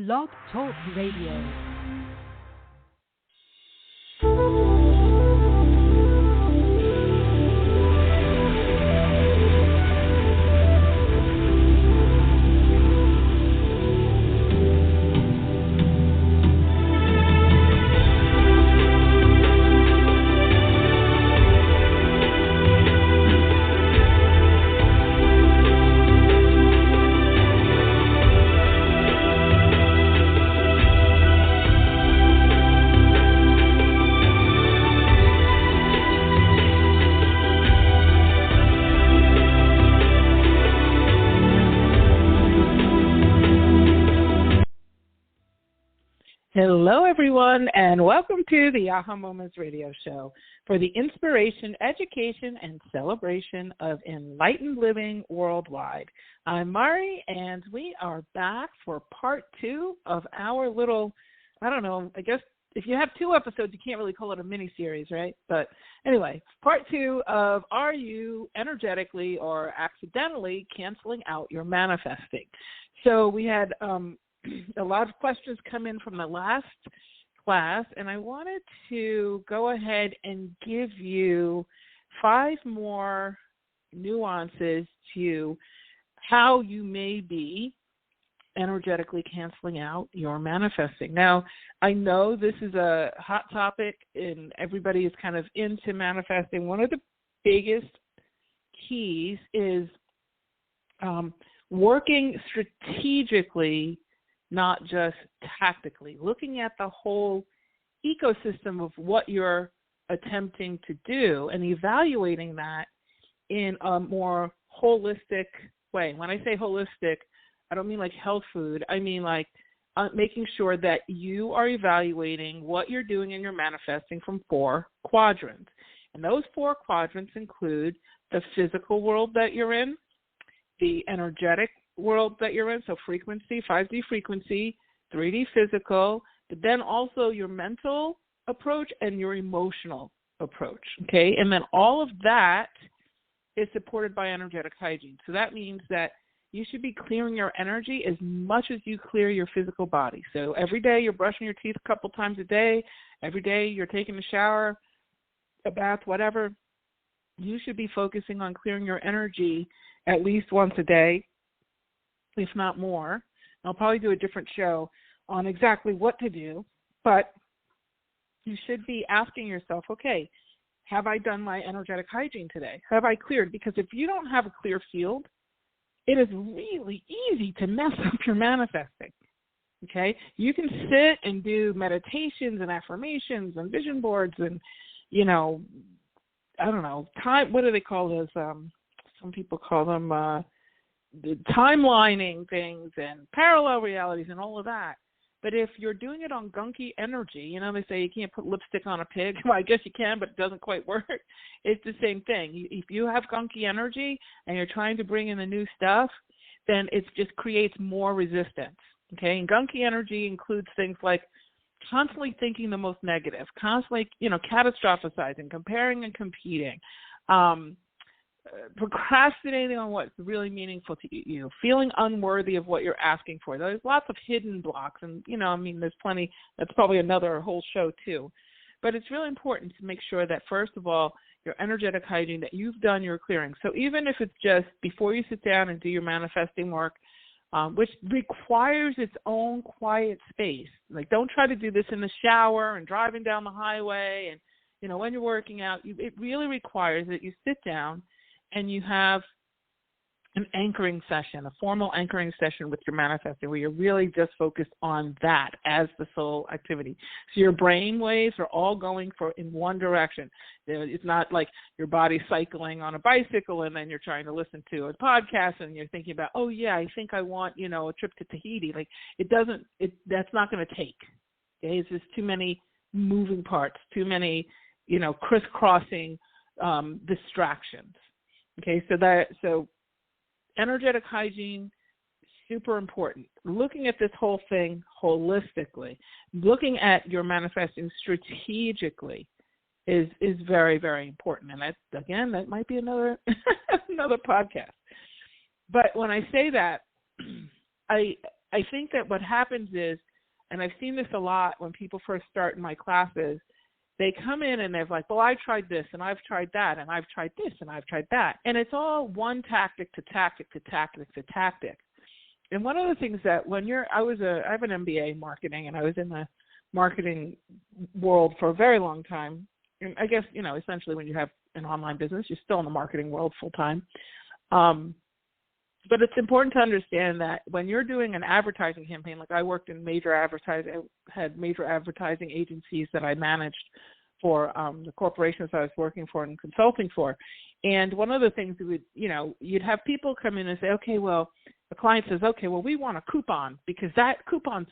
Blog Talk Radio. Hello, everyone, and welcome to the Aha Moments radio show for the inspiration, education, and celebration of enlightened living worldwide. I'm Mari, and we are back for part 2 of our little, I guess if you have 2 episodes, you can't really call it a mini-series, right? But anyway, part 2 of Are You Energetically or Accidentally Canceling Out Your Manifesting? So we had a lot of questions come in from the last class, and I wanted to go ahead and give you 5 more nuances to how you may be energetically canceling out your manifesting. Now, I know this is a hot topic, and everybody is kind of into manifesting. One of the biggest keys is working strategically, not just tactically, looking at the whole ecosystem of what you're attempting to do and evaluating that in a more holistic way. When I say holistic, I don't mean like health food. I mean like making sure that you are evaluating what you're doing in your manifesting from 4 quadrants. And those 4 quadrants include the physical world that you're in, the energetic world that you're in, so frequency, 5D frequency, 3D physical, but then also your mental approach and your emotional approach, okay? And then all of that is supported by energetic hygiene. So that means that you should be clearing your energy as much as you clear your physical body. So every day you're brushing your teeth a couple times a day, every day you're taking a shower, a bath, whatever, you should be focusing on clearing your energy at least once a day, if not more. I'll probably do a different show on exactly what to do, but you should be asking yourself, okay, have I done my energetic hygiene today? Have I cleared? Because if you don't have a clear field, it is really easy to mess up your manifesting, okay? You can sit and do meditations and affirmations and vision boards and, what do they call those? Some people call them the timelining things and parallel realities and all of that. But if you're doing it on gunky energy, they say you can't put lipstick on a pig. Well, I guess you can, but it doesn't quite work. It's the same thing. If you have gunky energy and you're trying to bring in the new stuff, then it just creates more resistance. Okay, and gunky energy includes things like constantly thinking the most negative, constantly, catastrophizing, comparing and competing, procrastinating on what's really meaningful to you, feeling unworthy of what you're asking for. There's lots of hidden blocks, and, there's plenty. That's probably another whole show, too. But it's really important to make sure that, first of all, your energetic hygiene, that you've done your clearing. So even if it's just before you sit down and do your manifesting work, which requires its own quiet space. Like, don't try to do this in the shower and driving down the highway and, when you're working out. It really requires that you sit down and you have an anchoring session, a formal anchoring session with your manifesting, where you're really just focused on that as the sole activity. So your brain waves are all going in one direction. It's not like your body cycling on a bicycle and then you're trying to listen to a podcast and you're thinking about, oh yeah, I think I want, a trip to Tahiti. Like, that's not going to take. Okay? It's just too many moving parts, too many, crisscrossing distractions. Okay, so energetic hygiene, super important. Looking at this whole thing holistically, looking at your manifesting strategically is very, very important. And that might be another another podcast. But when I say that, I I think that what happens is, and I've seen this a lot when people first start in my classes, they come in and they're like, well, I tried this and I've tried that and I've tried this and I've tried that. And it's all one tactic to tactic to tactic to tactic. And one of the things that I have an MBA in marketing, and I was in the marketing world for a very long time. And I guess, essentially when you have an online business, you're still in the marketing world full time. But it's important to understand that when you're doing an advertising campaign, like I worked in had major advertising agencies that I managed for the corporations I was working for and consulting for. And one of the things you'd have people come in and say, okay, well, the client says, okay, well, we want a coupon because that coupons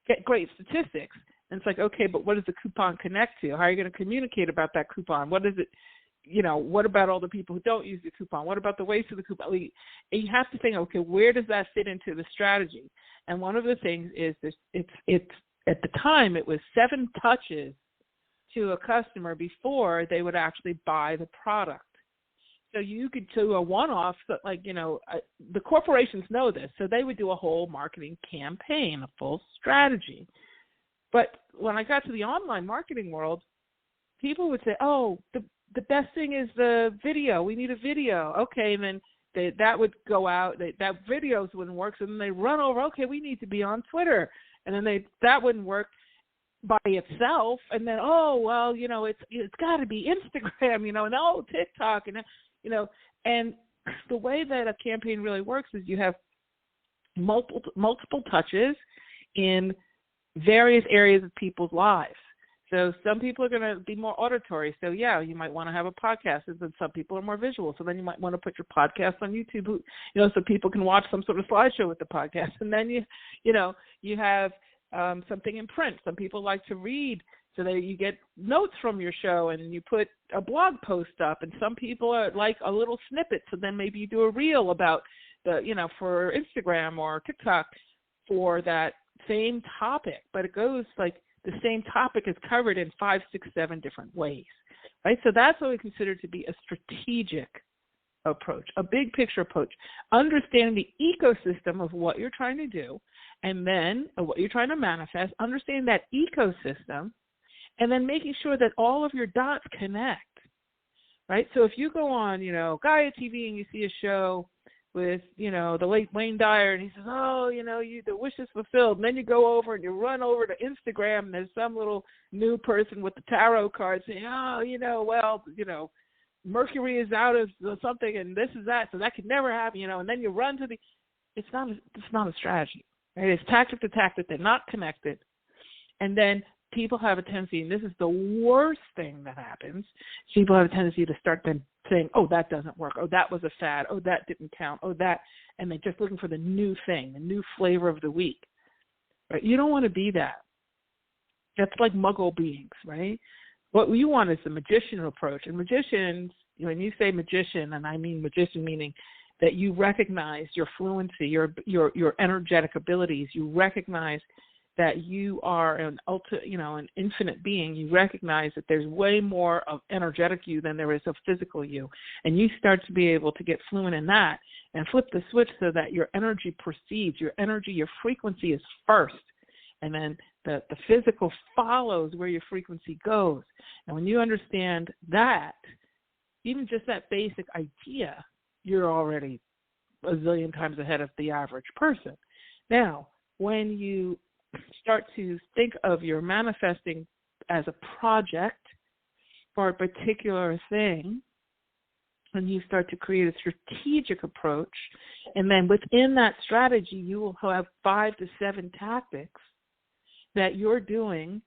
get great statistics. And it's like, okay, but what does the coupon connect to? How are you going to communicate about that coupon? What is it? What about all the people who don't use the coupon? What about the waste of the coupon? And you have to think, okay, where does that fit into the strategy? And one of the things is it's at the time it was 7 touches to a customer before they would actually buy the product. So you could do a one-off, the corporations know this, so they would do a whole marketing campaign, a full strategy. But when I got to the online marketing world, people would say, oh, the best thing is the video. We need a video. Okay, and then that would go out. That videos wouldn't work, so then they run over, okay, we need to be on Twitter. And then that wouldn't work by itself. And then, oh, well, it's got to be Instagram, and TikTok. And the way that a campaign really works is you have multiple touches in various areas of people's lives. So some people are going to be more auditory. So, yeah, you might want to have a podcast. And then some people are more visual. So then you might want to put your podcast on YouTube, so people can watch some sort of slideshow with the podcast. And then, you have something in print. Some people like to read so that you get notes from your show and you put a blog post up. And some people are like a little snippet. So then maybe you do a reel about for Instagram or TikTok for that same topic. But it goes like, the same topic is covered in 5, 6, 7 different ways, right? So that's what we consider to be a strategic approach, a big picture approach, understanding the ecosystem of what you're trying to do, and then what you're trying to manifest, understanding that ecosystem, and then making sure that all of your dots connect, right? So if you go on, Gaia TV and you see a show with, the late Wayne Dyer, and he says, oh, the wish is fulfilled. And then you go over and you run over to Instagram, and there's some little new person with the tarot card saying, oh, Mercury is out of something, and this is that, so that could never happen, and then you run to it's not a strategy, right? It's tactic to tactic. They're not connected. And then people have a tendency, and this is the worst thing that happens, people have a tendency to start then saying, oh, that doesn't work. Oh, that was a fad. Oh, that didn't count. Oh, that. And they're just looking for the new thing, the new flavor of the week. Right? You don't want to be that. That's like muggle beings, right? What you want is the magician approach. And magicians, when you say magician, and I mean magician meaning that you recognize your fluency, your energetic abilities, you recognize that you are an infinite being. You recognize that there's way more of energetic you than there is of physical you. And you start to be able to get fluent in that and flip the switch so that your energy proceeds, your frequency is first. And then the physical follows where your frequency goes. And when you understand that, even just that basic idea, you're already a zillion times ahead of the average person. Now, when you start to think of your manifesting as a project for a particular thing, and you start to create a strategic approach, and then within that strategy, you will have 5 to 7 tactics that you're doing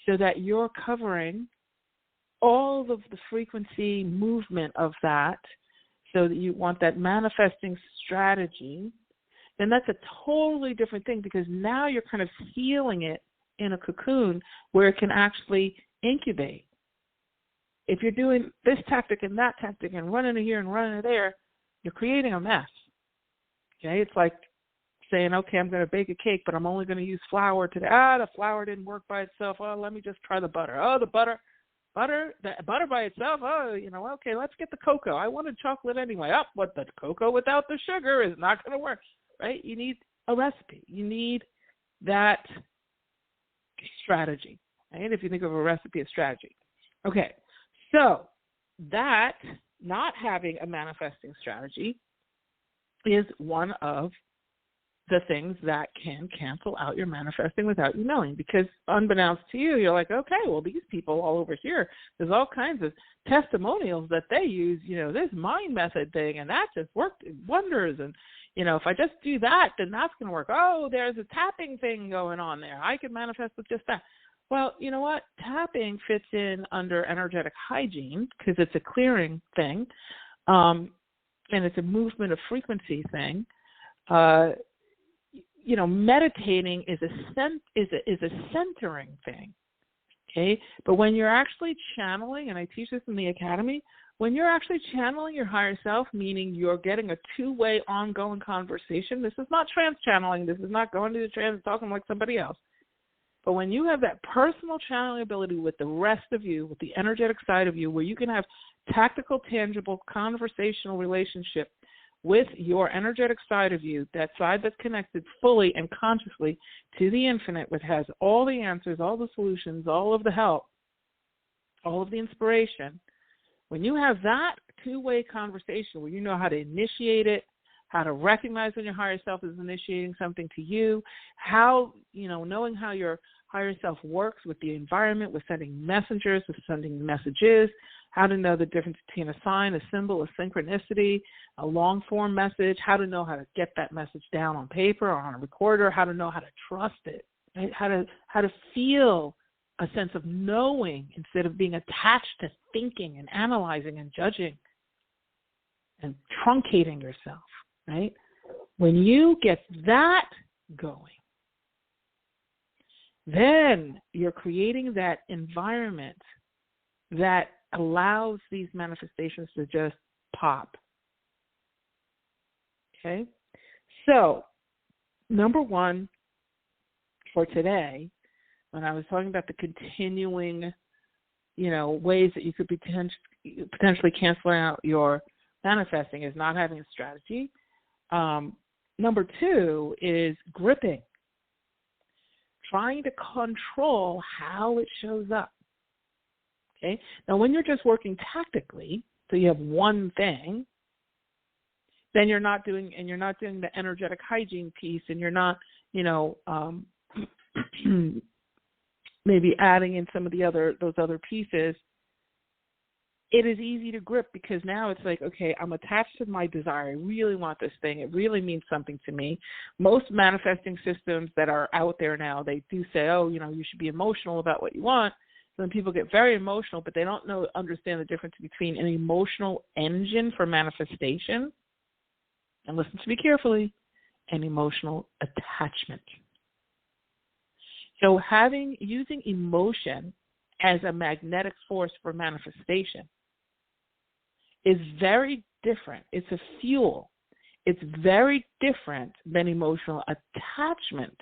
so that you're covering all of the frequency movement of that, so that you want that manifesting strategy, then that's a totally different thing, because now you're kind of sealing it in a cocoon where it can actually incubate. If you're doing this tactic and that tactic and running to here and running to there, you're creating a mess. Okay, it's like saying, okay, I'm going to bake a cake, but I'm only going to use flour today. The flour didn't work by itself. Oh, let me just try the butter. Oh, the butter by itself. Oh, okay, let's get the cocoa. I wanted chocolate anyway. The cocoa without the sugar is not going to work. Right? You need a recipe. You need that strategy, right? If you think of a recipe as strategy. Okay, so that not having a manifesting strategy is one of the things that can cancel out your manifesting without you knowing, because unbeknownst to you, you're like, okay, well, these people all over here, there's all kinds of testimonials that they use, this mind method thing, and that just worked wonders. And, if I just do that, then that's going to work. Oh, there's a tapping thing going on there. I can manifest with just that. Well, you know what? Tapping fits in under energetic hygiene because it's a clearing thing, and it's a movement of frequency thing. Meditating is a centering thing, okay? But when you're actually channeling, and I teach this in the academy, when you're actually channeling your higher self, meaning you're getting a two-way ongoing conversation, this is not trance channeling, this is not going to the trance talking like somebody else. But when you have that personal channeling ability with the rest of you, with the energetic side of you, where you can have tactical, tangible, conversational relationship with your energetic side of you, that side that's connected fully and consciously to the infinite, which has all the answers, all the solutions, all of the help, all of the inspiration, when you have that two-way conversation where you know how to initiate it, how to recognize when your higher self is initiating something to you, how, knowing how your higher self works with the environment, with sending messengers, with sending messages, how to know the difference between a sign, a symbol, a synchronicity, a long-form message, how to know how to get that message down on paper or on a recorder, how to know how to trust it, right? How to feel a sense of knowing instead of being attached to thinking and analyzing and judging and truncating yourself, right? When you get that going, then you're creating that environment that allows these manifestations to just pop. Okay? So, number one for today, when I was talking about the continuing, ways that you could be potentially canceling out your manifesting, is not having a strategy. Number two is gripping, trying to control how it shows up. Okay. Now, when you're just working tactically, so you have one thing, then you're not doing the energetic hygiene piece, and you're not, maybe adding in some of those other pieces. It is easy to grip because now it's like, okay, I'm attached to my desire. I really want this thing. It really means something to me. Most manifesting systems that are out there now, they do say, oh, you should be emotional about what you want. So then people get very emotional, but they don't understand the difference between an emotional engine for manifestation, and listen to me carefully, and emotional attachment. So using emotion as a magnetic force for manifestation is very different. It's a fuel. It's very different than emotional attachment,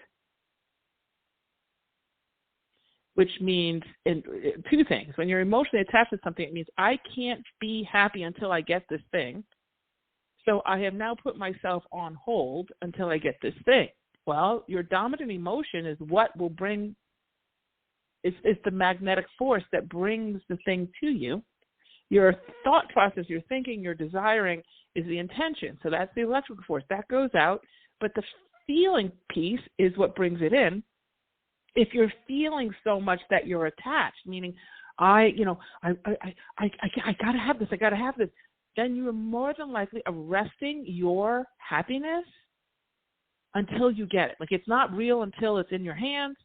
which means two things. When you're emotionally attached to something, it means I can't be happy until I get this thing. So I have now put myself on hold until I get this thing. Well, your dominant emotion is what will bring, it's the magnetic force that brings the thing to you. Your thought process, your thinking, your desiring is the intention. So that's the electrical force. That goes out. But the feeling piece is what brings it in. If you're feeling so much that you're attached, meaning I gotta have this, then you are more than likely arresting your happiness until you get it. Like, it's not real until it's in your hands,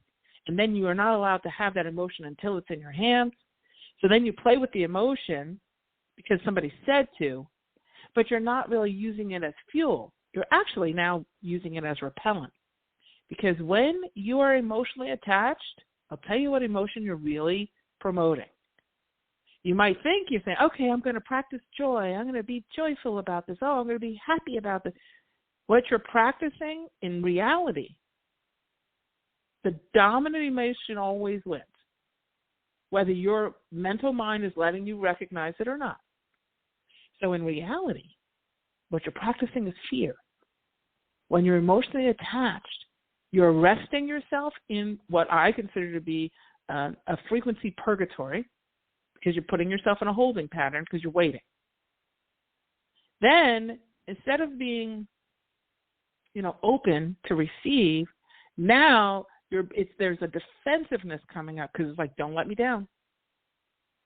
and then you are not allowed to have that emotion until it's in your hands. So then you play with the emotion because somebody said to, but you're not really using it as fuel. You're actually now using it as repellent. Because when you are emotionally attached, I'll tell you what emotion you're really promoting. You might think, you're saying, okay, I'm going to practice joy. I'm going to be joyful about this. Oh, I'm going to be happy about this. What you're practicing in reality, the dominant emotion always wins, whether your mental mind is letting you recognize it or not. So in reality, what you're practicing is fear. When you're emotionally attached, you're arresting yourself in what I consider to be a frequency purgatory, because you're putting yourself in a holding pattern because you're waiting. Then, instead of being, open to receive, now there's a defensiveness coming up, because it's like, don't let me down.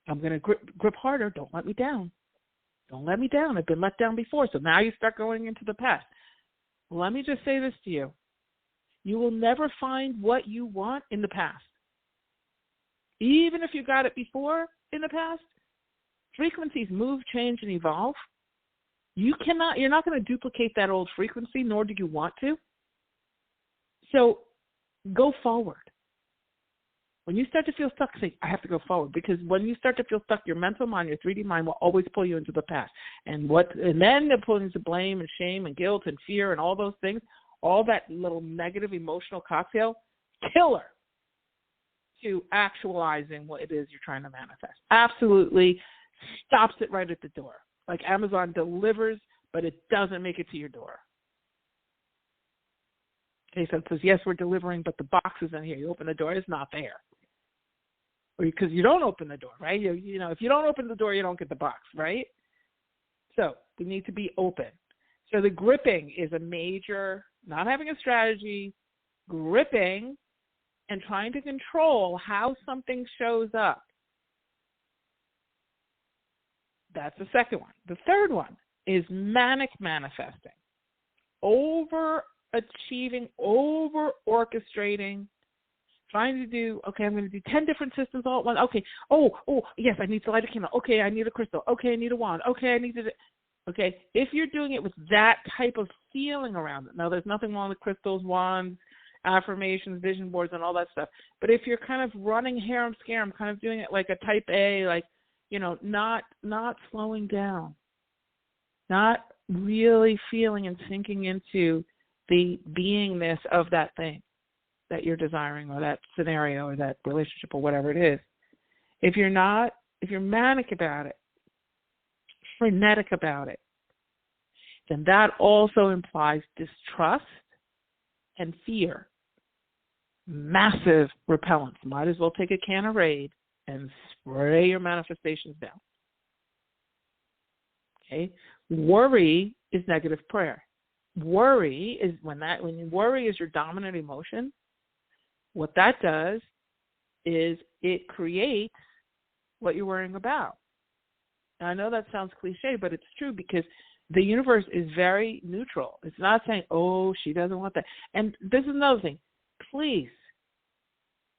I'm going to grip harder. Don't let me down. Don't let me down. I've been let down before. So now you start going into the past. Let me just say this to you. You will never find what you want in the past. Even if you got it before in the past, frequencies move, change, and evolve. You're not going to duplicate that old frequency, nor do you want to. So go forward. When you start to feel stuck, say, I have to go forward. Because when you start to feel stuck, your mental mind, your 3D mind will always pull you into the past. And then they'll pull you into blame and shame and guilt and fear and all those things, all that little negative emotional cocktail, killer to actualizing what it is you're trying to manifest. Absolutely stops it right at the door. Like Amazon delivers, but it doesn't make it to your door. Okay, so it says, yes, we're delivering, but the box isn't here. You open the door, it's not there. Or because you don't open the door, right? If you don't open the door, you don't get the box, right? So we need to be open. So the gripping is a major, not having a strategy, gripping and trying to control how something shows up. That's the second one. The third one is manic manifesting. Overachieving, over-orchestrating, trying to do, okay, I'm going to do 10 different systems all at once. Okay, yes, I need to light a candle. Okay, I need a crystal. Okay, I need a wand. Okay, I need to, okay. If you're doing it with that type of feeling around it, now there's nothing wrong with crystals, wands, affirmations, vision boards, and all that stuff. But if you're kind of running harem scarum, kind of doing it like a type A, like, not slowing down, not really feeling and sinking into the beingness of that thing that you're desiring, or that scenario, or that relationship, or whatever it is. If you're manic about it, frenetic about it, then that also implies distrust and fear. Massive repellents. Might as well take a can of Raid and spray your manifestations down. Okay? Worry is negative prayer. Worry is when worry is your dominant emotion, what that does is it creates what you're worrying about. Now, I know that sounds cliche, but it's true, because the universe is very neutral. It's not saying, oh, she doesn't want that. And this is another thing. Please,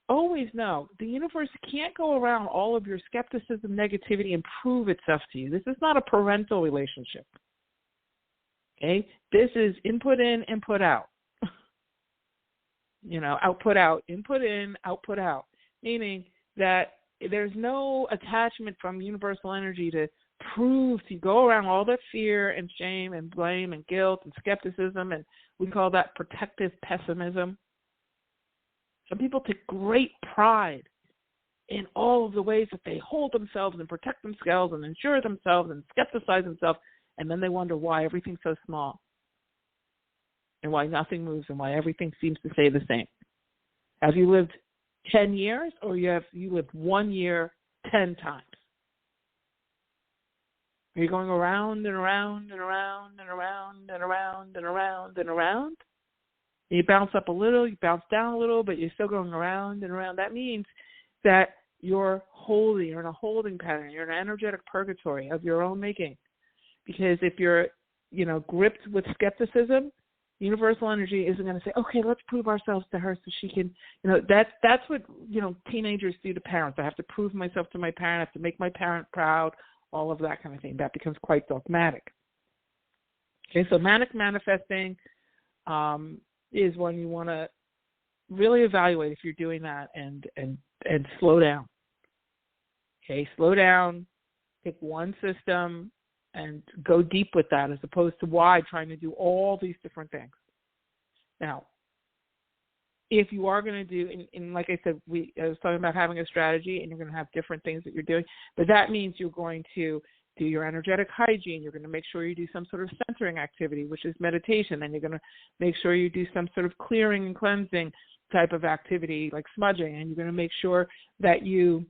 always know the universe can't go around all of your skepticism, negativity, and prove itself to you. This is not a parental relationship. Okay? This is input in, input out. Output out, input in, output out. Meaning that there's no attachment from universal energy to prove, to go around all that fear and shame and blame and guilt and skepticism, and we call that protective pessimism. Some people take great pride in all of the ways that they hold themselves and protect themselves and ensure themselves and skepticize themselves, and then they wonder why everything's so small and why nothing moves and why everything seems to stay the same. Have you lived 10 years, or you lived 1 year 10 times? Are you going around and around and around and around and around and around and around? And you bounce up a little, you bounce down a little, but you're still going around and around. That means that you're in a holding pattern. You're in an energetic purgatory of your own making. Because if you're, gripped with skepticism, universal energy isn't going to say, okay, let's prove ourselves to her so she can, that's what, teenagers do to parents. I have to prove myself to my parent. I have to make my parent proud, all of that kind of thing. That becomes quite dogmatic. Okay, so manic manifesting is when you want to really evaluate if you're doing that and slow down. Okay, slow down, pick one system, and go deep with that, as opposed to wide, trying to do all these different things. Now, if you are going to do, and like I said, I was talking about having a strategy, and you're going to have different things that you're doing, but that means you're going to do your energetic hygiene. You're going to make sure you do some sort of centering activity, which is meditation. Then you're going to make sure you do some sort of clearing and cleansing type of activity like smudging. And you're going to make sure that you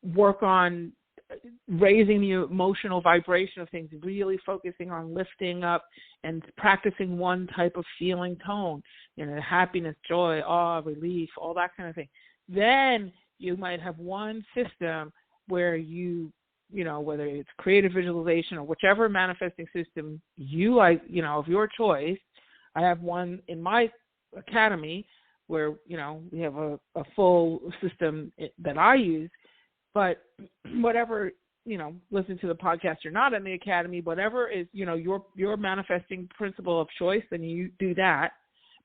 work on raising the emotional vibration of things, really focusing on lifting up and practicing one type of feeling tone, happiness, joy, awe, relief, all that kind of thing. Then you might have one system where whether it's creative visualization or whichever manifesting system you like, of your choice. I have one in my academy where, we have a full system that I use. But whatever, listen to the podcast, you're not in the academy, whatever is, your manifesting principle of choice, then you do that.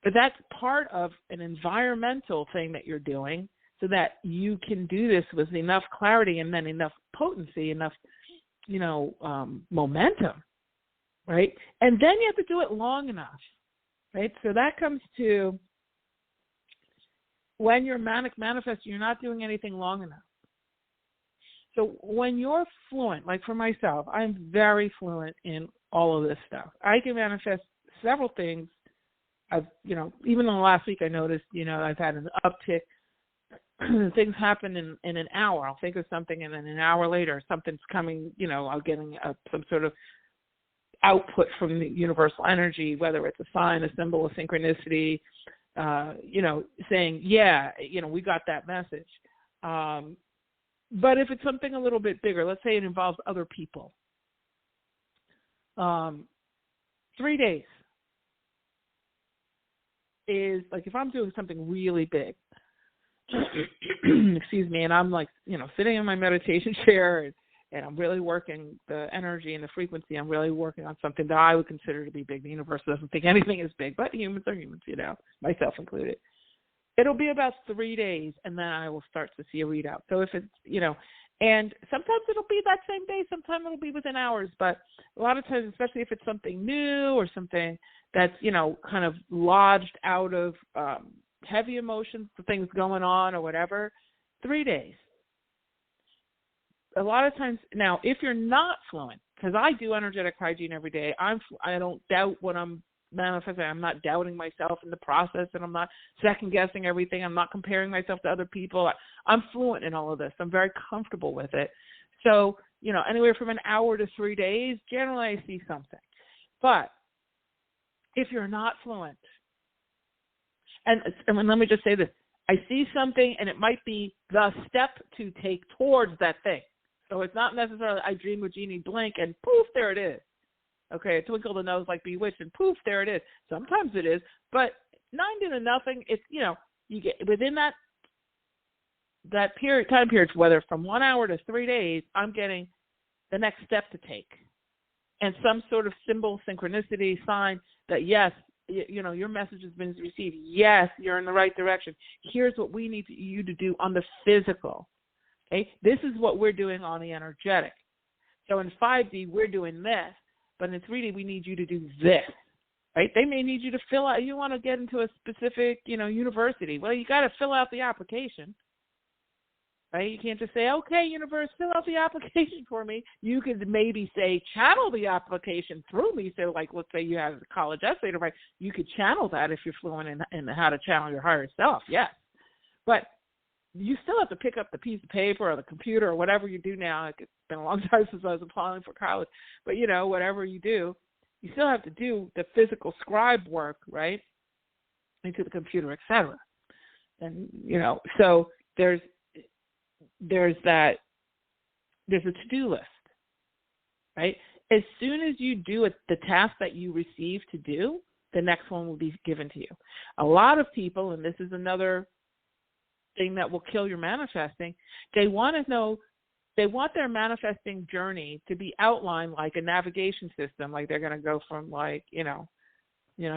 But that's part of an environmental thing that you're doing so that you can do this with enough clarity and then enough potency, enough, momentum, right? And then you have to do it long enough, right? So that comes to when you're manifesting, you're not doing anything long enough. So when you're fluent, like for myself, I'm very fluent in all of this stuff. I can manifest several things. I've, even in the last week, I noticed, I've had an uptick. Things happen in an hour. I'll think of something, and then an hour later, something's coming, I'm getting some sort of output from the universal energy, whether it's a sign, a symbol, a synchronicity, saying, we got that message. But if it's something a little bit bigger, let's say it involves other people, 3 days is like if I'm doing something really big, excuse me, and I'm like, sitting in my meditation chair and I'm really working the energy and the frequency, I'm really working on something that I would consider to be big. The universe doesn't think anything is big, but humans are humans, myself included. It'll be about 3 days, and then I will start to see a readout. So if it's, and sometimes it'll be that same day, sometimes it'll be within hours, but a lot of times, especially if it's something new or something that's, kind of lodged out of heavy emotions, things going on or whatever, 3 days. A lot of times, now, if you're not fluent, because I do energetic hygiene every day, I don't doubt what I'm manifesting. I'm not doubting myself in the process, and I'm not second guessing everything. I'm not comparing myself to other people. I'm fluent in all of this. I'm very comfortable with it. So, anywhere from an hour to 3 days, generally I see something. But if you're not fluent, and let me just say this, I see something and it might be the step to take towards that thing. So it's not necessarily I dream of Jeannie blink and poof, there it is. Okay, a twinkle the nose like Bewitched, and poof, there it is. Sometimes it is, but 9 to nothing. It's you get within that time period, whether from 1 hour to 3 days, I'm getting the next step to take, and some sort of symbol, synchronicity, sign that yes, your message has been received. Yes, you're in the right direction. Here's what we need you to do on the physical. Okay, this is what we're doing on the energetic. So in 5D, we're doing this. But in 3D, we need you to do this, right? They may need you to fill out. You want to get into a specific, university. Well, you got to fill out the application, right? You can't just say, okay, universe, fill out the application for me. You could maybe say, channel the application through me. So, like, let's say you have a college essay to write. You could channel that if you're fluent in how to channel your higher self, yes. But you still have to pick up the piece of paper or the computer or whatever you do now. It's been a long time since I was applying for college. But, whatever you do, you still have to do the physical scribe work, right, into the computer, et cetera. And, so there's a to-do list, right? As soon as you do it, the task that you receive to do, the next one will be given to you. A lot of people, and this is another thing that will kill your manifesting, they want their manifesting journey to be outlined like a navigation system, like they're going to go from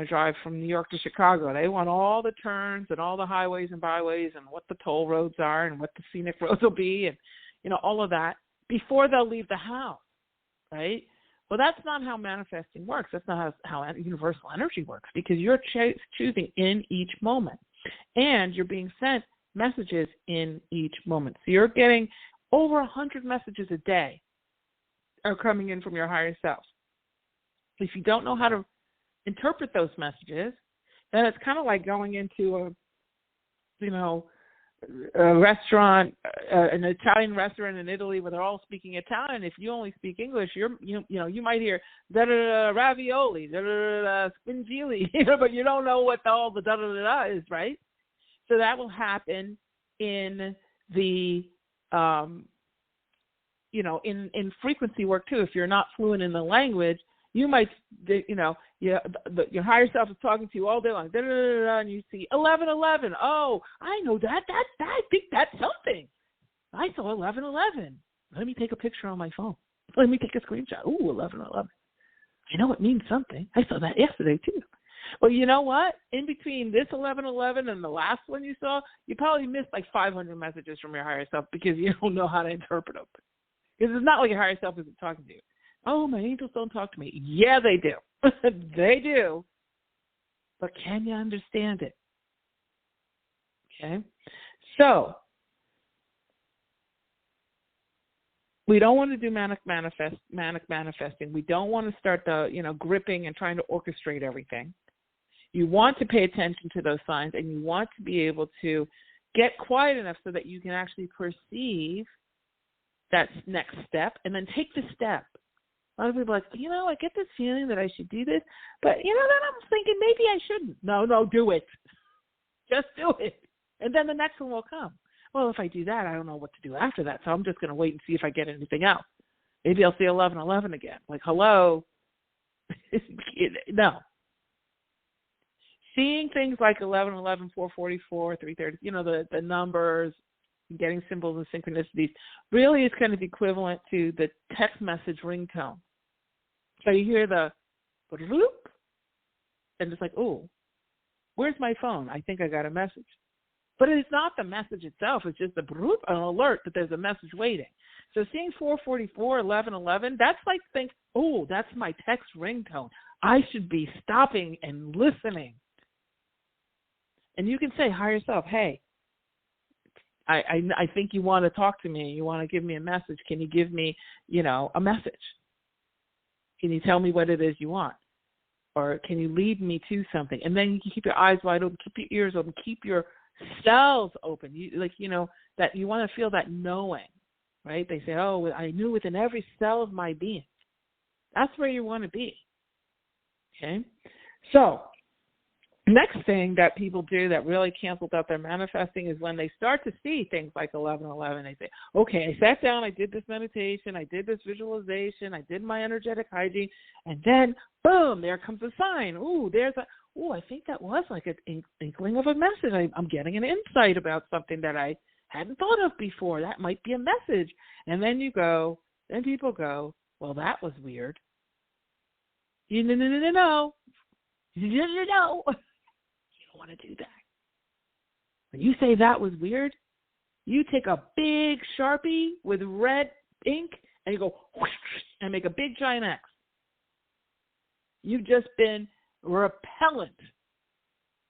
drive from New York to Chicago. They want all the turns and all the highways and byways and what the toll roads are and what the scenic roads will be and, all of that before they'll leave the house, right? Well, that's not how manifesting works. That's not how universal energy works, because you're choosing in each moment, and you're being sent messages in each moment. So you're getting over 100 messages a day are coming in from your higher self. If you don't know how to interpret those messages, then it's kind of like going into a restaurant, an Italian restaurant in Italy where they're all speaking Italian. If you only speak English, you might hear da da da ravioli, da da da spingili, but you don't know what all the da da da is, right? So that will happen in the in frequency work too. If you're not fluent in the language, you might, your higher self is talking to you all day long, da, da, da, da, and you see 1111. Oh, I know that. I think that's something. I saw 1111. Let me take a picture on my phone. Let me take a screenshot. Ooh, 1111. I know it means something. I saw that yesterday too. Well, you know what? In between this 1111 and the last one you saw, you probably missed like 500 messages from your higher self because you don't know how to interpret them. Because it's not like your higher self isn't talking to you. Oh, my angels don't talk to me. Yeah, they do. They do. But can you understand it? Okay. So we don't want to do manic manifesting. We don't want to start gripping and trying to orchestrate everything. You want to pay attention to those signs, and you want to be able to get quiet enough so that you can actually perceive that next step and then take the step. A lot of people are like, I get this feeling that I should do this, but then I'm thinking maybe I shouldn't. No, do it. Just do it. And then the next one will come. Well, if I do that, I don't know what to do after that, so I'm just going to wait and see if I get anything else. Maybe I'll see 1111 again. Like, hello? No. Seeing things like 1111, 444, 330, the numbers, getting symbols and synchronicities, really is kind of equivalent to the text message ringtone. So you hear the bloop, and it's like, oh, where's my phone? I think I got a message. But it's not the message itself. It's just a bloop, an alert that there's a message waiting. So seeing 444, 1111, that's like oh, that's my text ringtone. I should be stopping and listening. And you can say, higher self, hey, I think you want to talk to me. You want to give me a message. Can you give me, a message? Can you tell me what it is you want? Or can you lead me to something? And then you can keep your eyes wide open, keep your ears open, keep your cells open. That you want to feel that knowing, right? They say, oh, I knew within every cell of my being. That's where you want to be. Okay? So, next thing that people do that really cancels out their manifesting is when they start to see things like 1111. They say, okay, I sat down, I did this meditation, I did this visualization, I did my energetic hygiene, and then, boom, there comes a sign. I think that was like an inkling of a message. I'm getting an insight about something that I hadn't thought of before. That might be a message. And then people go, well, that was weird. No. You don't want to do that. When you say that was weird, you take a big Sharpie with red ink and you go whoosh, and make a big giant X. You've just been repellent.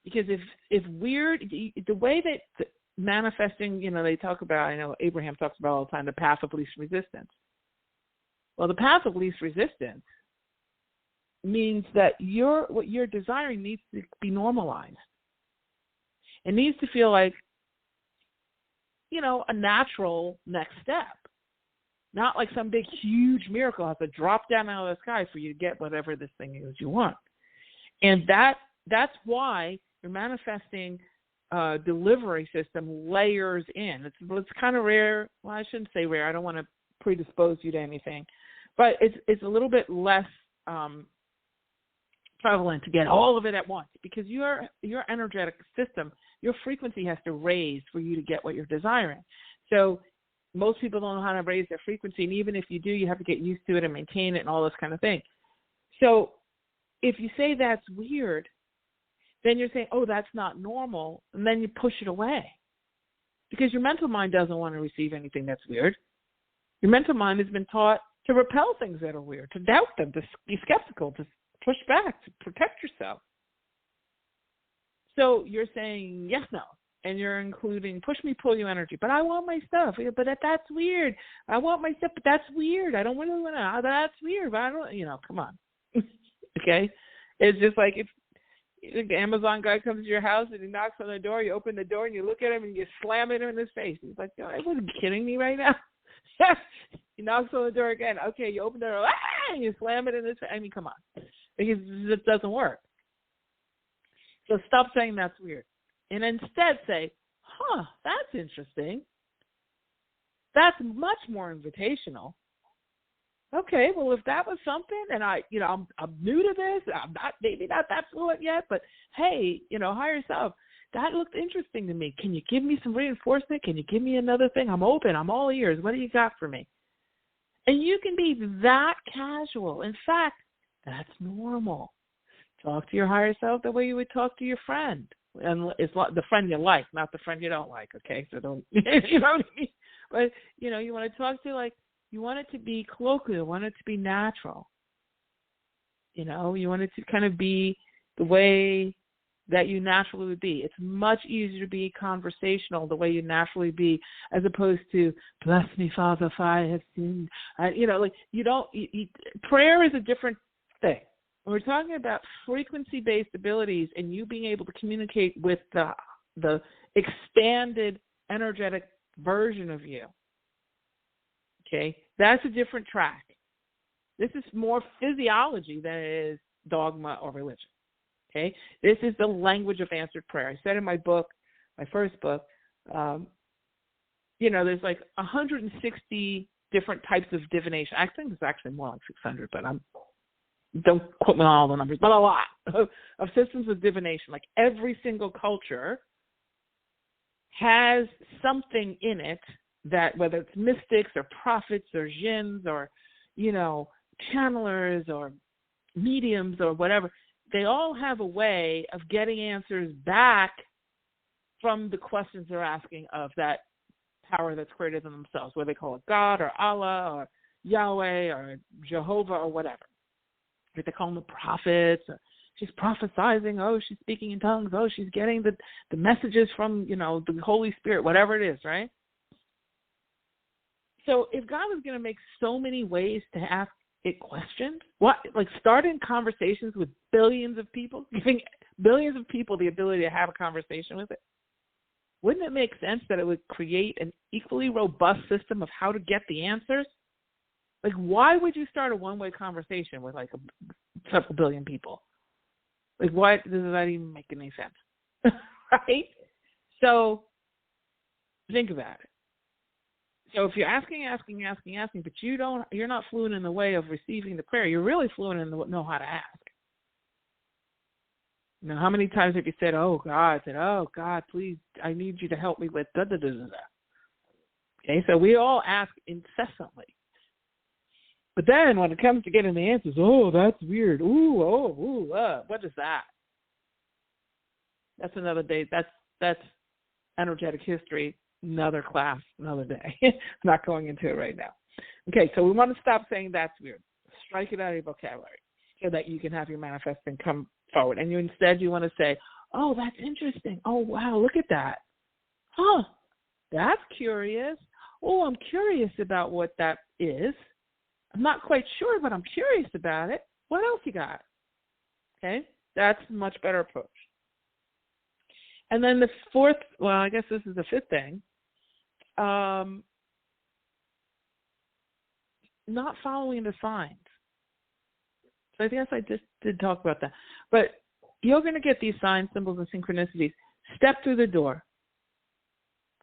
Because if weird, the way that manifesting, they talk about, I know Abraham talks about all the time, the path of least resistance. Well, the path of least resistance means that what you're desiring needs to be normalized. It needs to feel like, a natural next step. Not like some big, huge miracle has to drop down out of the sky for you to get whatever this thing is you want. And that's why your manifesting delivery system layers in. It's kind of rare. Well, I shouldn't say rare. I don't want to predispose you to anything. But it's a little bit less prevalent to get all of it at once, because your energetic system, your frequency has to raise for you to get what you're desiring. So most people don't know how to raise their frequency, and even if you do, you have to get used to it and maintain it and all this kind of thing. So if you say that's weird, then you're saying, oh, that's not normal, and then you push it away, because your mental mind doesn't want to receive anything that's weird. Your mental mind has been taught to repel things that are weird, to doubt them, to be skeptical, to push back, to protect yourself. So you're saying, yes, no. and you're including push me, pull you energy. But I want my stuff. But that's weird. I want my stuff, but that's weird. I don't really want to. That's weird. But I don't. Come on. Okay, it's just like if the Amazon guy comes to your house and he knocks on the door, you open the door and you look at him and you slam it in his face. He's like, "I wasn't kidding me right now." He knocks on the door again. Okay, you open the door, and you slam it in his face. I mean, come on, because it doesn't work. So stop saying that's weird. And instead say, that's interesting. That's much more invitational. Okay, well, if that was something, and I'm new to this, I'm maybe not that fluent yet, but hey, higher self, that looked interesting to me. Can you give me some reinforcement? Can you give me another thing? I'm open. I'm all ears. What do you got for me? And you can be that casual. In fact, that's normal. Talk to your higher self the way you would talk to your friend. And it's the friend you like, not the friend you don't like, okay? So don't, you know what I mean? But, you want to talk to, you want it to be colloquial. You want it to be natural. You want it to kind of be the way that you naturally would be. It's much easier to be conversational the way you naturally be, as opposed to, bless me, Father, if I have sinned. Prayer is a different thing. We're talking about frequency-based abilities and you being able to communicate with the expanded energetic version of you. Okay? That's a different track. This is more physiology than it is dogma or religion. Okay? This is the language of answered prayer. I said in my book, my first book, there's 160 different types of divination. I think it's actually more like 600, but don't quote me on all the numbers, but a lot of systems of divination. Like every single culture has something in it that, whether it's mystics or prophets or jinns or, channelers or mediums or whatever, they all have a way of getting answers back from the questions they're asking of that power that's greater than themselves, whether they call it God or Allah or Yahweh or Jehovah or whatever. They call them the prophets. She's prophesizing. Oh, she's speaking in tongues. Oh, she's getting the messages from, the Holy Spirit, whatever it is, right? So if God was going to make so many ways to ask it questions, starting conversations with billions of people, giving billions of people the ability to have a conversation with it, wouldn't it make sense that it would create an equally robust system of how to get the answers? Why would you start a one-way conversation with, several billion people? Why does that even make any sense? Right? So, think about it. So, if you're asking, but you're not fluent in the way of receiving the prayer, you're really fluent in know how to ask. How many times have you said, oh, God, please, I need you to help me with da-da-da-da-da. Okay, so we all ask incessantly. But then when it comes to getting the answers, oh, that's weird. What is that? That's another day. That's energetic history, another class, another day. I'm not going into it right now. Okay, so we want to stop saying that's weird. Strike it out of your vocabulary so that you can have your manifesting come forward. And instead you want to say, oh, that's interesting. Oh, wow, look at that. Huh, that's curious. Oh, I'm curious about what that is. I'm not quite sure, but I'm curious about it. What else you got? Okay, that's a much better approach. And then the fourth, well, I guess this is the fifth thing, not following the signs. So I guess I just did talk about that. But you're going to get these signs, symbols, and synchronicities. Step through the door.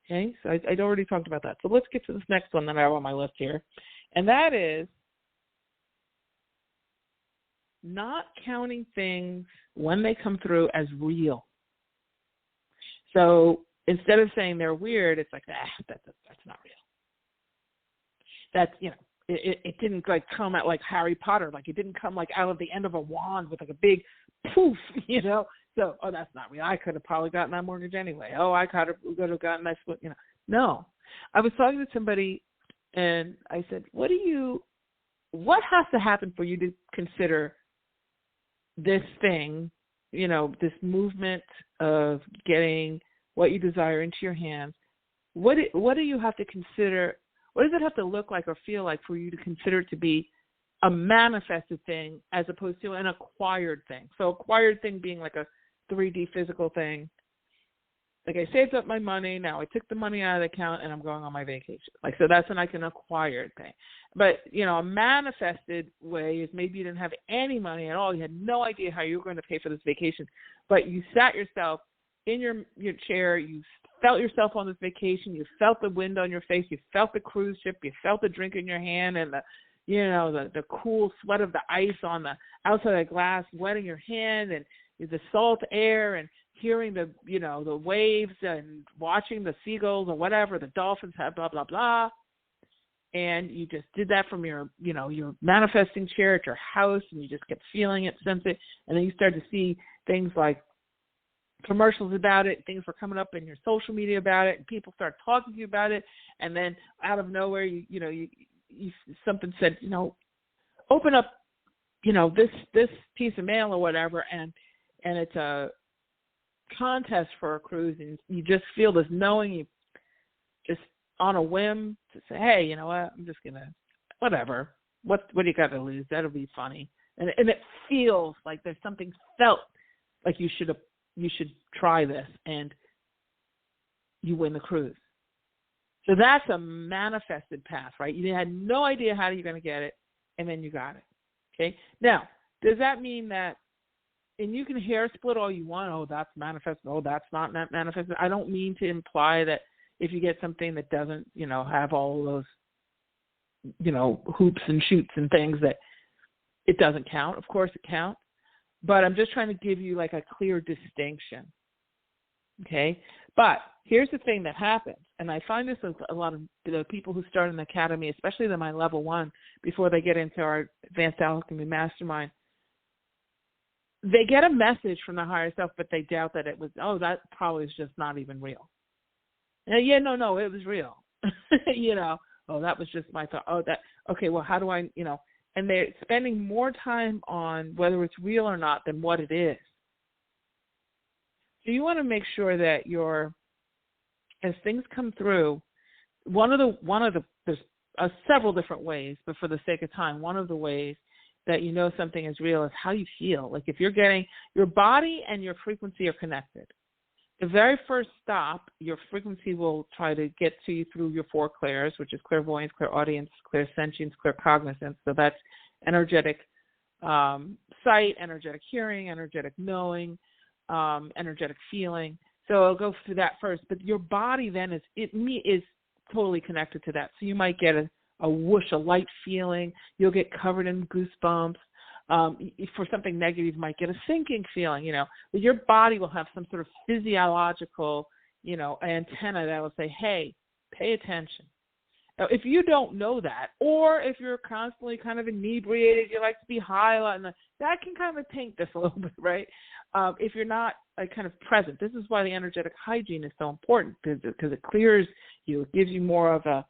Okay, so I'd already talked about that. So let's get to this next one that I have on my list here. And that is not counting things when they come through as real. So instead of saying they're weird, it's like, that's not real. That's, it didn't come out like Harry Potter. It didn't come out of the end of a wand with a big poof, So, that's not real. I could have probably gotten that mortgage anyway. Oh, I could have gotten that, No. I was talking to somebody and I said, what has to happen for you to consider this thing, this movement of getting what you desire into your hands, what do you have to consider? What does it have to look like or feel like for you to consider it to be a manifested thing as opposed to an acquired thing? So acquired thing being like a 3D physical thing. Like I saved up my money, now I took the money out of the account and I'm going on my vacation. Like, so that's like an acquired thing. But, a manifested way is maybe you didn't have any money at all. You had no idea how you were going to pay for this vacation, but you sat yourself in your chair, you felt yourself on this vacation, you felt the wind on your face, you felt the cruise ship, you felt the drink in your hand and the cool sweat of the ice on the outside of the glass wetting your hand and the salt air and hearing the waves and watching the seagulls or whatever, the dolphins have, blah, blah, blah. And you just did that from your manifesting chair at your house, and you just kept feeling it, sense it. And then you started to see things like commercials about it. Things were coming up in your social media about it, and people start talking to you about it. And then out of nowhere, you something said, open up, this piece of mail or whatever, and it's a contest for a cruise, and you just feel this knowing, you just on a whim to say, hey, you know what, I'm just gonna, whatever, what do you got to lose? That'll be funny, and it feels like there's something felt like you should try this, and you win the cruise. So that's a manifested path, right? You had no idea how you're going to get it, and then you got it. Okay. Now, does that mean that? And you can hair split all you want. Oh, that's manifested. Oh, that's not manifested. I don't mean to imply that if you get something that doesn't, have all of those, hoops and shoots and things, that it doesn't count. Of course it counts. But I'm just trying to give you like a clear distinction. Okay? But here's the thing that happens, and I find this with a lot of the people who start in the academy, especially my level 1, before they get into our Advanced Alchemy Mastermind. They get a message from the higher self, but they doubt that it was, that probably is just not even real. And no, it was real. That was just my thought. Okay, well, how do I, and they're spending more time on whether it's real or not than what it is. So you want to make sure that as things come through, there's several different ways, but for the sake of time, one of the ways that something is real is how you feel. Like if you're getting, your body and your frequency are connected. The very first stop, your frequency will try to get to you through your 4 clairs, which is clairvoyance, clairaudience, clairsentience, claircognizance. So that's energetic sight, energetic hearing, energetic knowing, energetic feeling. So I'll go through that first. But your body then is totally connected to that. So you might get a whoosh, a light feeling. You'll get covered in goosebumps. For something negative, you might get a sinking feeling, But your body will have some sort of physiological, antenna that will say, hey, pay attention. Now, if you don't know that, or if you're constantly kind of inebriated, you like to be high a lot, and that can kind of taint this a little bit, right? If you're not kind of present. This is why the energetic hygiene is so important, because it clears you. It gives you more of a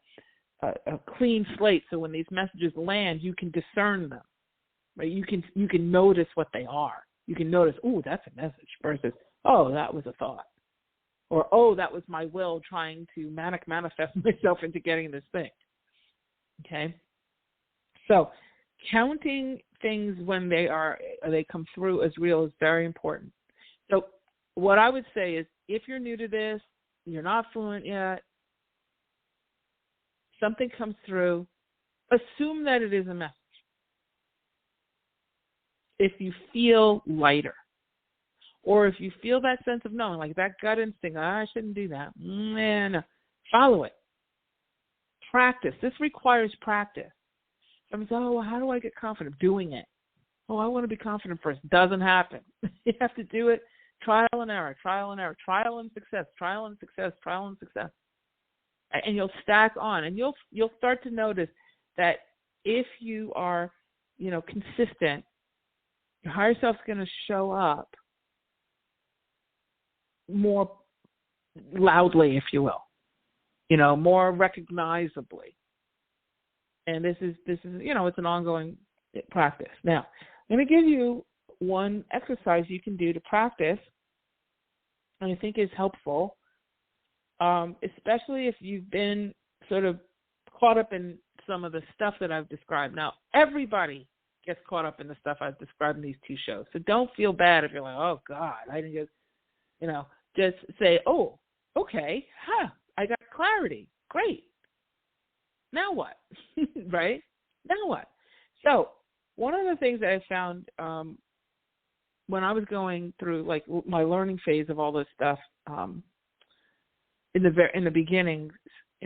clean slate, so when these messages land, you can discern them. Right? You can notice what they are. You can notice, oh, that's a message, versus, oh, that was a thought, or oh, that was my will trying to manifest myself into getting this thing. Okay, so counting things when they come through as real is very important. So what I would say is, if you're new to this, you're not fluent yet, something comes through, assume that it is a message. If you feel lighter, or if you feel that sense of knowing, like that gut instinct, I shouldn't do that, no. Follow it. Practice. This requires practice. Someone says, oh, well, how do I get confident? Doing it. Oh, I want to be confident first. Doesn't happen. You have to do it. Trial and error, trial and error, trial and success, trial and success, trial and success. And you'll stack on, and you'll start to notice that if you are, consistent, your higher self's going to show up more loudly, if you will, more recognizably. And this is it's an ongoing practice. Now, I'm going to give you one exercise you can do to practice, and I think is helpful especially if you've been sort of caught up in some of the stuff that I've described. Now, everybody gets caught up in the stuff I've described in these two shows. So don't feel bad if you're like, oh, God, I didn't just, just say, oh, okay, I got clarity. Great. Now what? Right? Now what? So one of the things that I found when I was going through like my learning phase of all this stuff in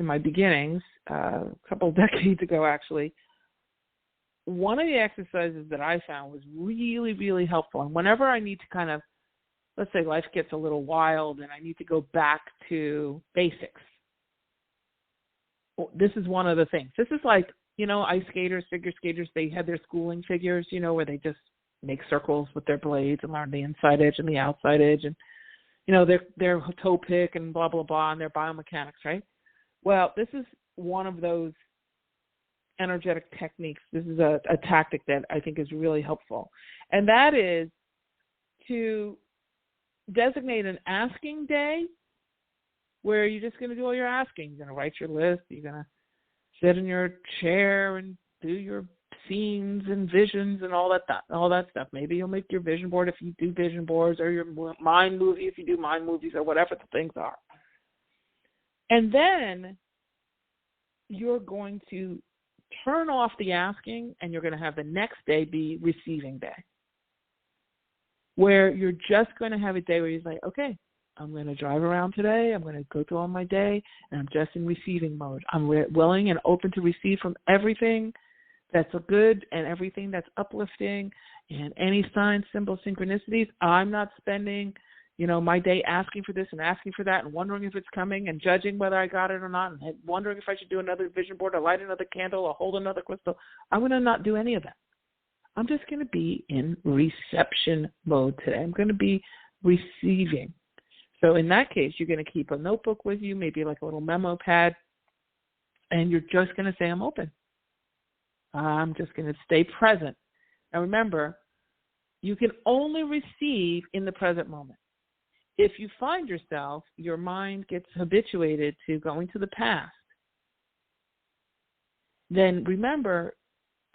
my beginnings, a couple of decades ago actually, one of the exercises that I found was really, really helpful. And whenever I need to kind of, let's say life gets a little wild and I need to go back to basics, this is one of the things. This is like, ice skaters, figure skaters, they had their schooling figures, where they just make circles with their blades and learn the inside edge and the outside edge and, their toe pick and blah, blah, blah, and their biomechanics, right? Well, this is one of those energetic techniques. This is a tactic that I think is really helpful. And that is to designate an asking day where you're just going to do all your asking. You're going to write your list. You're going to sit in your chair and do your scenes and visions and all that stuff. Maybe you'll make your vision board if you do vision boards, or your mind movie if you do mind movies, or whatever the things are. And then you're going to turn off the asking, and you're going to have the next day be receiving day, where you're just going to have a day where you're like, okay, I'm going to drive around today. I'm going to go through all my day, and I'm just in receiving mode. I'm willing and open to receive from everything that's good and everything that's uplifting, and any signs, symbols, synchronicities. I'm not spending, my day asking for this and asking for that and wondering if it's coming and judging whether I got it or not and wondering if I should do another vision board or light another candle or hold another crystal. I'm going to not do any of that. I'm just going to be in reception mode today. I'm going to be receiving. So in that case, you're going to keep a notebook with you, maybe like a little memo pad, and you're just going to say, I'm open. I'm just going to stay present. Now remember, you can only receive in the present moment. If you find yourself, your mind gets habituated to going to the past, then remember,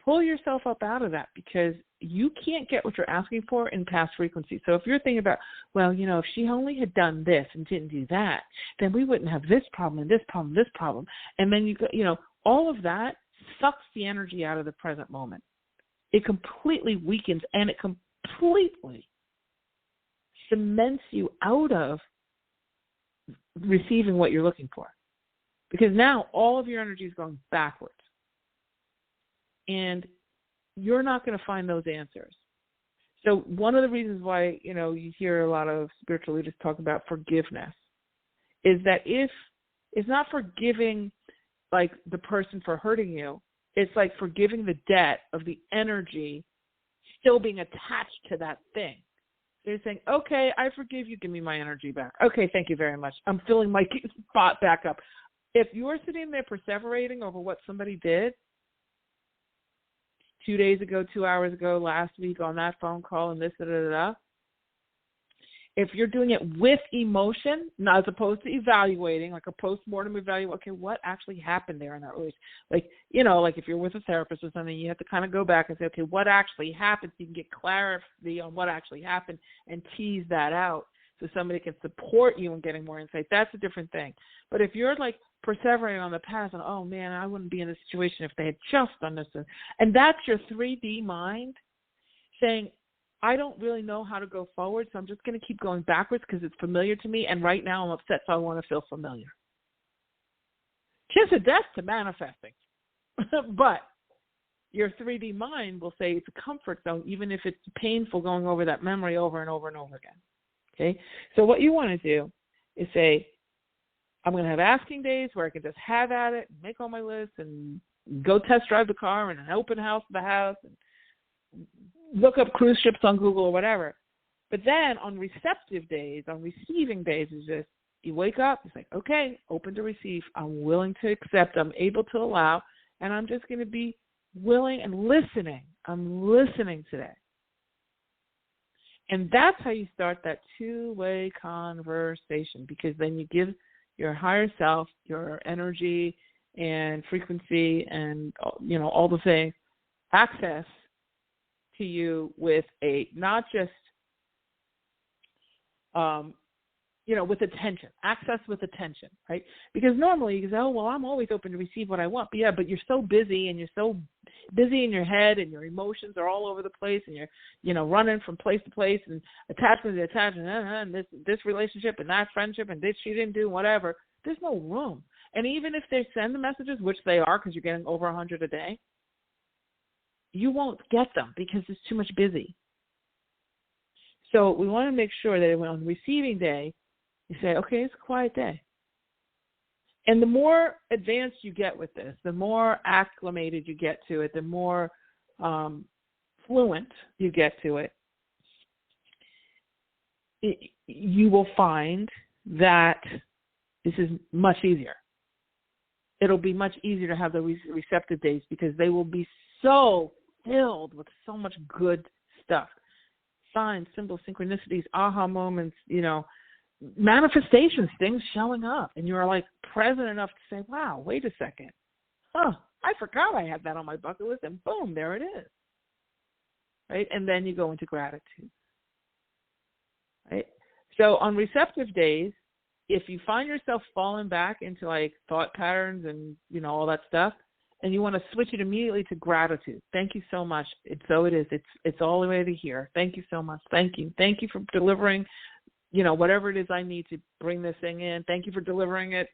pull yourself up out of that, because you can't get what you're asking for in past frequency. So if you're thinking about, well, if she only had done this and didn't do that, then we wouldn't have this problem and this problem, this problem. And then all of that sucks the energy out of the present moment. It completely weakens, and it completely cements you out of receiving what you're looking for, because now all of your energy is going backwards, and you're not going to find those answers. So one of the reasons why you hear a lot of spiritual leaders talk about forgiveness is that if it's not forgiving like the person for hurting you, it's like forgiving the debt of the energy still being attached to that thing. They're saying, okay, I forgive you. Give me my energy back. Okay, thank you very much. I'm filling my spot back up. If you're sitting there perseverating over what somebody did 2 days ago, 2 hours ago, last week on that phone call and this, if you're doing it with emotion, not as opposed to evaluating, like a post-mortem evaluation, okay, what actually happened there in that relationship? Like if you're with a therapist or something, you have to kind of go back and say, okay, what actually happened? So you can get clarity on what actually happened and tease that out so somebody can support you in getting more insight. That's a different thing. But if you're like perseverating on the past and, oh man, I wouldn't be in this situation if they had just done this. And that's your 3D mind saying, I don't really know how to go forward, so I'm just going to keep going backwards because it's familiar to me, and right now I'm upset, so I want to feel familiar. Kiss of death to manifesting. But your 3D mind will say it's a comfort zone, even if it's painful going over that memory over and over and over again. Okay? So what you want to do is say, I'm going to have asking days where I can just have at it, make all my lists, and go test drive the car and an open house of the house, and look up cruise ships on Google or whatever. But then on receptive days, on receiving days, is just you wake up, it's like, okay, open to receive. I'm willing to accept. I'm able to allow. And I'm just going to be willing and listening. I'm listening today. And that's how you start that two-way conversation, because then you give your higher self, your energy and frequency and, all the things, access to you with not just, with attention, access with attention, right? Because normally you say, oh, well, I'm always open to receive what I want. But yeah, but you're so busy and you're so busy in your head and your emotions are all over the place and you're, running from place to place and attachment to attachment and this relationship and that friendship and this she didn't do, whatever. There's no room. And even if they send the messages, which they are because you're getting over 100 a day, you won't get them because it's too much busy. So we want to make sure that on receiving day, you say, okay, it's a quiet day. And the more advanced you get with this, the more acclimated you get to it, the more fluent you get to it, you will find that this is much easier. It'll be much easier to have the receptive days because they will be so filled with so much good stuff. Signs, symbols, synchronicities, aha moments, manifestations, things showing up. And you're like present enough to say, wow, wait a second. I forgot I had that on my bucket list. And boom, there it is. Right? And then you go into gratitude. Right? So on receptive days, if you find yourself falling back into like thought patterns and, all that stuff, and you want to switch it immediately to gratitude. Thank you so much. So it is. It's all the way to here. Thank you so much. Thank you. Thank you for delivering, whatever it is I need to bring this thing in. Thank you for delivering it,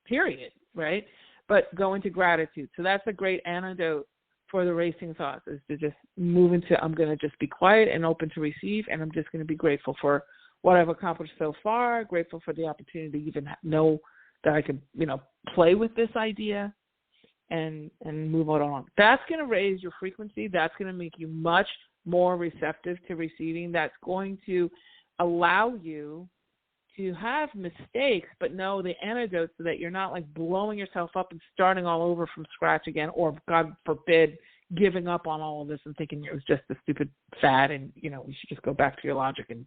period, right? But go into gratitude. So that's a great antidote for the racing thoughts, is to just move into, I'm going to just be quiet and open to receive, and I'm just going to be grateful for what I've accomplished so far, grateful for the opportunity to even know that I could, play with this idea and move it on. That's going to raise your frequency. That's going to make you much more receptive to receiving. That's going to allow you to have mistakes, but know the antidote so that you're not like blowing yourself up and starting all over from scratch again, or God forbid, giving up on all of this and thinking it was just a stupid fad and, you should just go back to your logic and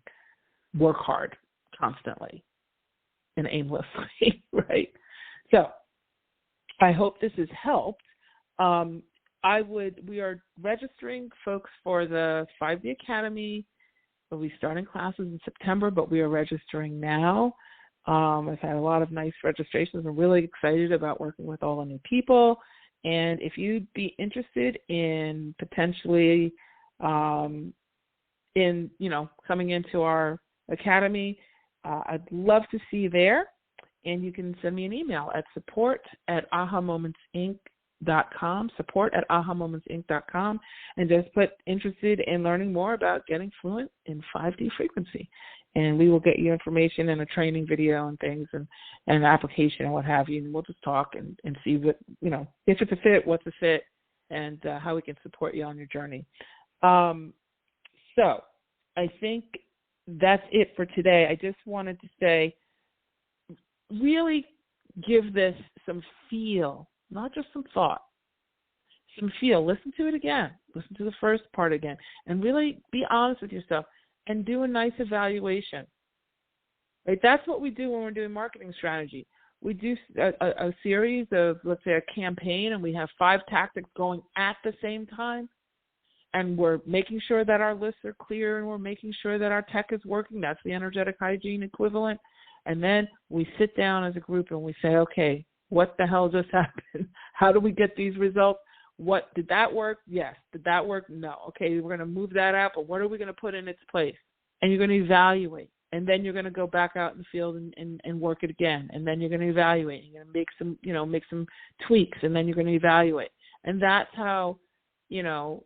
work hard constantly and aimlessly, right? So I hope this has helped. We are registering folks for the 5D Academy. We'll be starting classes in September, but we are registering now. I've had a lot of nice registrations. I'm really excited about working with all the new people. And if you'd be interested in potentially coming into our academy, I'd love to see you there. And you can send me an email at support@ahamomentsinc.com, support@ahamomentsinc.com, and just put interested in learning more about getting fluent in 5D frequency. And we will get you information and a training video and things and an application and what have you. And we'll just talk and see what, if it's a fit, what's a fit, and how we can support you on your journey. So I think that's it for today. I just wanted to say, really give this some feel, not just some thought, some feel. Listen to it again. Listen to the first part again. And really be honest with yourself and do a nice evaluation. Right? That's what we do when we're doing marketing strategy. We do a series of, let's say, a campaign, and we have 5 tactics going at the same time. And we're making sure that our lists are clear, and we're making sure that our tech is working. That's the energetic hygiene equivalent. And then we sit down as a group and we say, okay, what the hell just happened? How do we get these results? What did that work? Yes. Did that work? No. Okay, we're going to move that out, but what are we going to put in its place? And you're going to evaluate. And then you're going to go back out in the field and work it again. And then you're going to evaluate. You're going to make some tweaks, and then you're going to evaluate. And that's how, you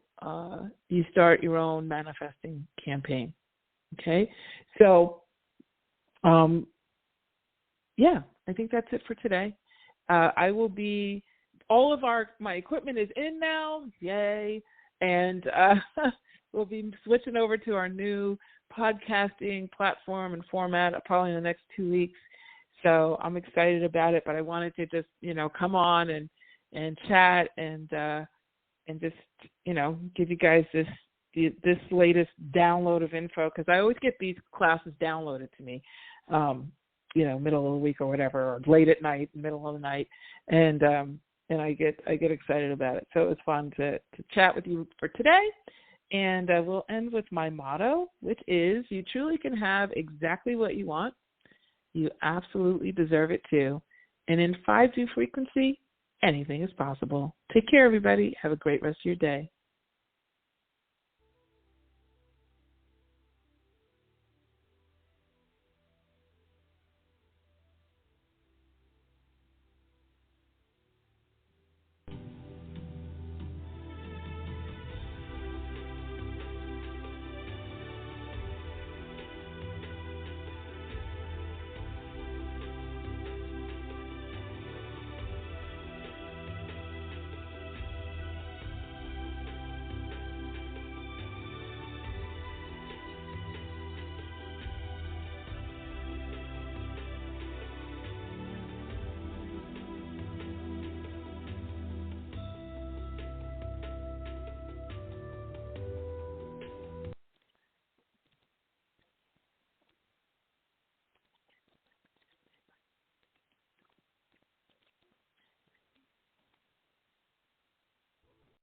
start your own manifesting campaign. Okay? So, I think that's it for today. All of my equipment is in now, yay, and we'll be switching over to our new podcasting platform and format probably in the next 2 weeks. So I'm excited about it, but I wanted to just, come on and chat and just, give you guys this latest download of info, because I always get these classes downloaded to me. middle of the week or whatever, or late at night, middle of the night, and I get excited about it. So it was fun to chat with you for today. And we'll end with my motto, which is, you truly can have exactly what you want. You absolutely deserve it too. And in 5G frequency, anything is possible. Take care, everybody. Have a great rest of your day.